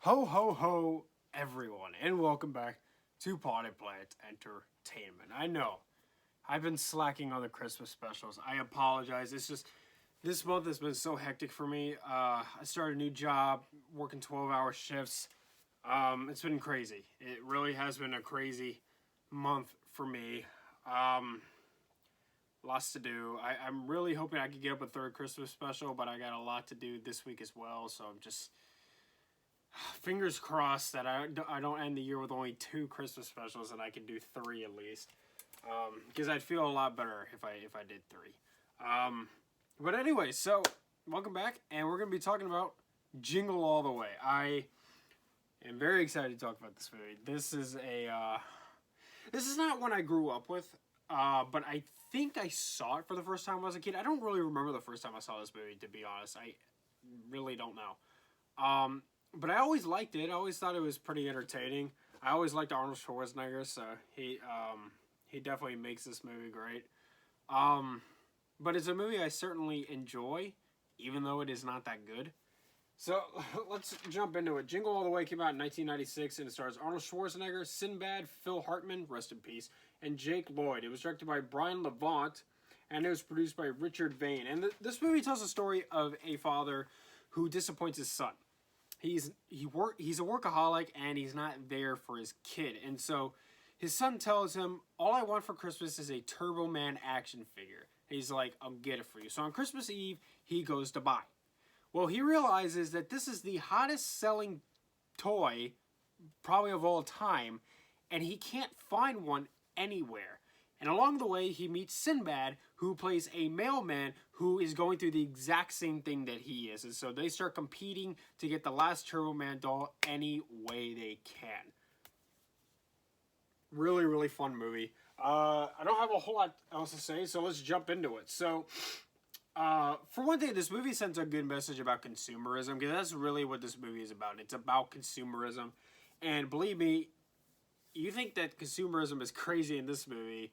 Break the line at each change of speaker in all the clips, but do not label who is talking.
Ho ho ho, everyone, and welcome back to Potted Plant Entertainment. I know I've been slacking on the Christmas specials. I apologize. It's just this month has been so hectic for me. I started a new job, working 12-hour shifts. It's been crazy. It really has been a crazy month for me. Lots to do. I'm really hoping I could get up a third Christmas special, but I got a lot to do this week as well, so I'm just fingers crossed that I don't end the year with only 2 Christmas specials and I can do 3 at least. Because I'd feel a lot better if I did 3. But anyway, so welcome back, and we're gonna be talking about Jingle All the Way. I am very excited to talk about this movie. This is not one I grew up with, but I think I saw it for the first time when I was a kid. I don't really remember the first time I saw this movie, to be honest. I really don't know. But I always liked it. I always thought it was pretty entertaining. I always liked Arnold Schwarzenegger, so he definitely makes this movie great. But it's a movie I certainly enjoy, even though it is not that good. So let's jump into it. Jingle All the Way came out in 1996, and it stars Arnold Schwarzenegger, Sinbad, Phil Hartman, rest in peace, and Jake Lloyd. It was directed by Brian Levant, and it was produced by Richard Vane. And this movie tells the story of a father who disappoints his son. He's a workaholic, and he's not there for his kid. And so his son tells him, all I want for Christmas is a Turbo Man action figure. And he's like, I'll get it for you. So on Christmas Eve, he goes to buy. Well, he realizes that this is the hottest selling toy probably of all time, and he can't find one anywhere. And along the way, he meets Sinbad, who plays a mailman who is going through the exact same thing that he is. And so they start competing to get the last Turbo Man doll any way they can. Really, really fun movie. I don't have a whole lot else to say, so let's jump into it. So, for one thing, this movie sends a good message about consumerism, because that's really what this movie is about. It's about consumerism. And believe me, you think that consumerism is crazy in this movie,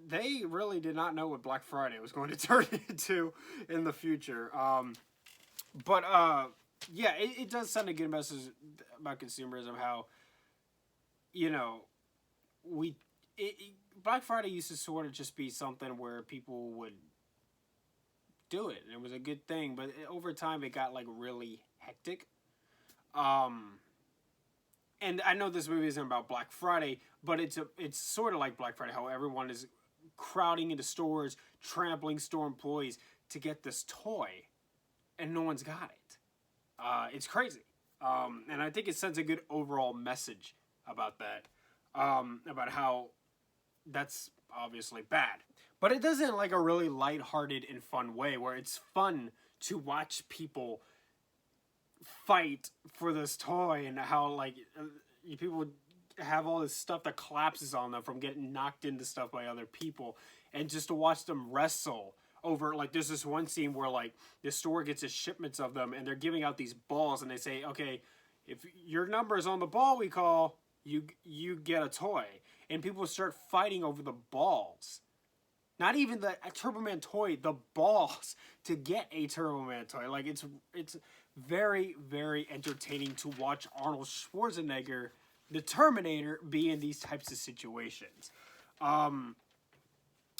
they really did not know what Black Friday was going to turn into in the future. Yeah, it does send a good message about consumerism, how, you know, Black Friday used to sort of just be something where people would do it, and it was a good thing, but over time it got, like, really hectic. And I know this movie isn't about Black Friday, but it's sort of like Black Friday, how everyone is crowding into stores, trampling store employees to get this toy, and no one's got it. It's crazy. And I think it sends a good overall message about that, about how that's obviously bad. But it does it in like a really lighthearted and fun way, where it's fun to watch people fight for this toy, and how like people have all this stuff that collapses on them from getting knocked into stuff by other people, and just to watch them wrestle over, like, there's this one scene where, like, the store gets its shipments of them, and they're giving out these balls, and they say, okay, if your number is on the ball we call, you get a toy. And people start fighting over the balls. Not even the Turbo Man toy, the balls to get a Turbo Man toy. Like, it's very, very entertaining to watch Arnold Schwarzenegger, the Terminator, be in these types of situations.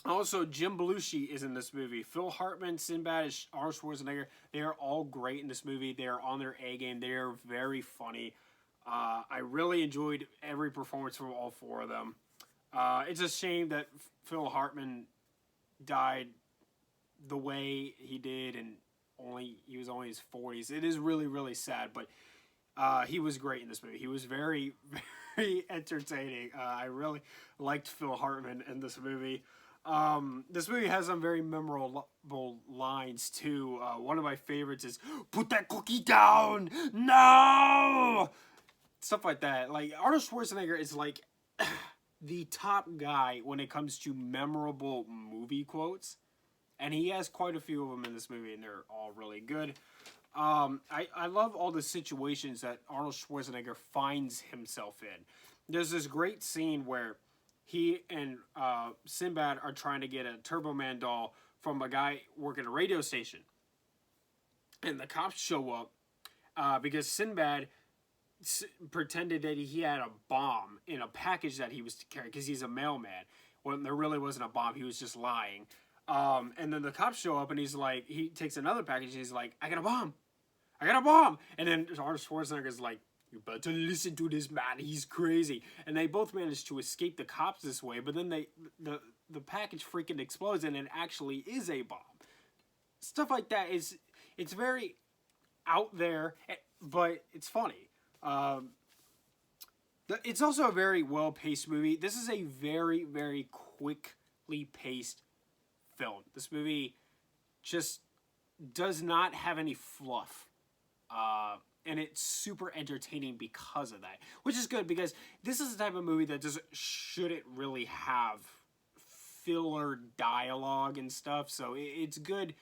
Also, Jim Belushi is in this movie. Phil Hartman, Sinbad, Arnold Schwarzenegger. They are all great in this movie. They are on their A game. They are very funny. I really enjoyed every performance from all 4 of them. It's a shame that Phil Hartman died the way he did, and he was only in his 40s. It is really, really sad, but he was great in this movie. He was very, very entertaining. I really liked Phil Hartman in this movie. This movie has some very memorable lines too. One of my favorites is, "Put that cookie down! No!" Stuff like that. Like, Arnold Schwarzenegger is like the top guy when it comes to memorable movie quotes. And he has quite a few of them in this movie, and they're all really good. I love all the situations that Arnold Schwarzenegger finds himself in. There's this great scene where he and Sinbad are trying to get a Turbo Man doll from a guy working a radio station. And the cops show up, because Sinbad pretended that he had a bomb in a package that he was to carry because he's a mailman. When there really wasn't a bomb, he was just lying. And then the cops show up and he's like, he takes another package and he's like, I got a bomb. I got a bomb. And then Arnold Schwarzenegger's like, you better listen to this man. He's crazy. And they both manage to escape the cops this way. But then the package freaking explodes and it actually is a bomb. Stuff like that it's very out there, but it's funny. It's also a very well-paced movie. This is a very, very quickly paced film. This movie just does not have any fluff. And it's super entertaining because of that. Which is good, because this is the type of movie that just shouldn't really have filler dialogue and stuff. So it's good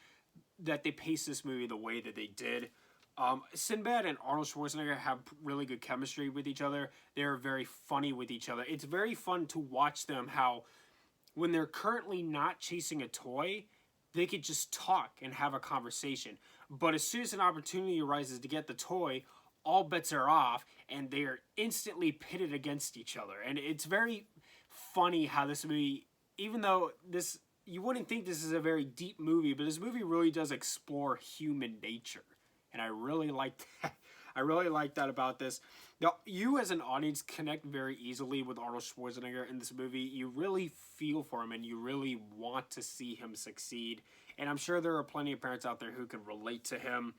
that they paced this movie the way that they did. Sinbad and Arnold Schwarzenegger have really good chemistry with each other. They're very funny with each other. It's very fun to watch them, how when they're currently not chasing a toy, they could just talk and have a conversation. But as soon as an opportunity arises to get the toy, all bets are off, and they are instantly pitted against each other. And it's very funny how this movie, even though you wouldn't think this is a very deep movie, but this movie really does explore human nature. And I really like that. I really like that about this. Now, you as an audience connect very easily with Arnold Schwarzenegger in this movie. You really feel for him and you really want to see him succeed. And I'm sure there are plenty of parents out there who can relate to him.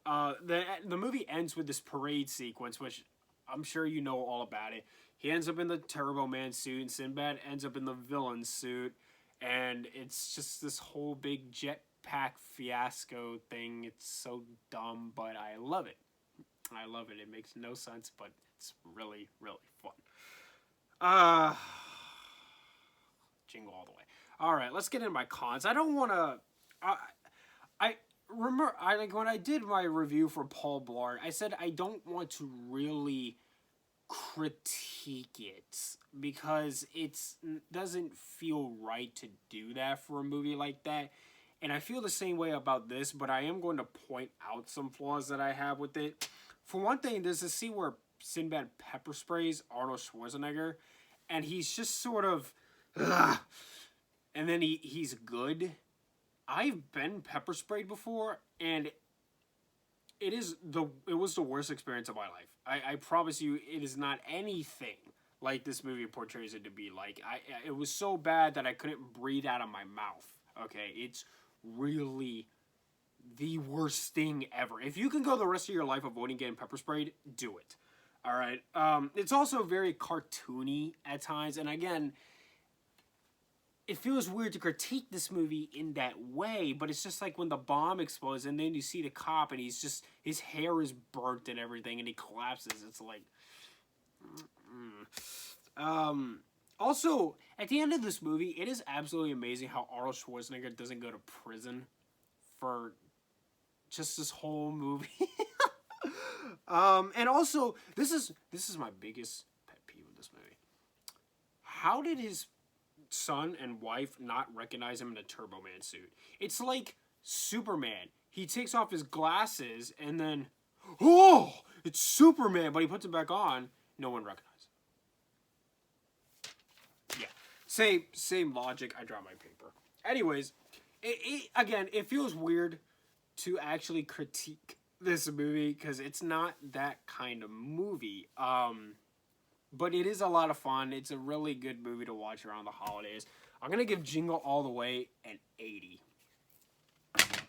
The movie ends with this parade sequence, which I'm sure you know all about it. He ends up in the Turbo Man suit and Sinbad ends up in the villain suit. And it's just this whole big jetpack fiasco thing. It's so dumb, but I love it. I love it. It makes no sense, but it's really, really fun. Jingle all the way. All right, let's get into my cons. I don't want to... I remember, when I did my review for Paul Blart, I said I don't want to really critique it because it doesn't feel right to do that for a movie like that. And I feel the same way about this, but I am going to point out some flaws that I have with it. For one thing, there's a scene where Sinbad pepper sprays Arnold Schwarzenegger, and he's just sort of, ugh, and then he's good. I've been pepper sprayed before, and it was the worst experience of my life. I promise you, it is not anything like this movie portrays it to be. Like, it was so bad that I couldn't breathe out of my mouth. Okay, it's really the worst thing ever. If you can go the rest of your life avoiding getting pepper sprayed, do it. All right. It's also very cartoony at times, and again, it feels weird to critique this movie in that way, but it's just like when the bomb explodes and then you see the cop and his hair is burnt and everything and he collapses. It's like... Also, at the end of this movie, it is absolutely amazing how Arnold Schwarzenegger doesn't go to prison for just this whole movie. And also, this is my biggest pet peeve with this movie. How did his son and wife not recognize him in a Turbo Man suit? It's like Superman. He takes off his glasses and then, oh, it's Superman, but he puts it back on. No one recognizes. Yeah, same logic. I draw my paper. Anyways, again, it feels weird to actually critique this movie because it's not that kind of movie. But it is a lot of fun. It's a really good movie to watch around the holidays. I'm going to give Jingle All the Way an 80.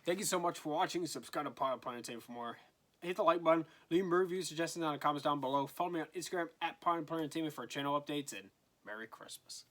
Thank you so much for watching. Subscribe to Pod Entertainment for more. Hit the like button. Leave me reviews, suggestions in the comments down below. Follow me on Instagram at Pod Entertainment for channel updates. And Merry Christmas.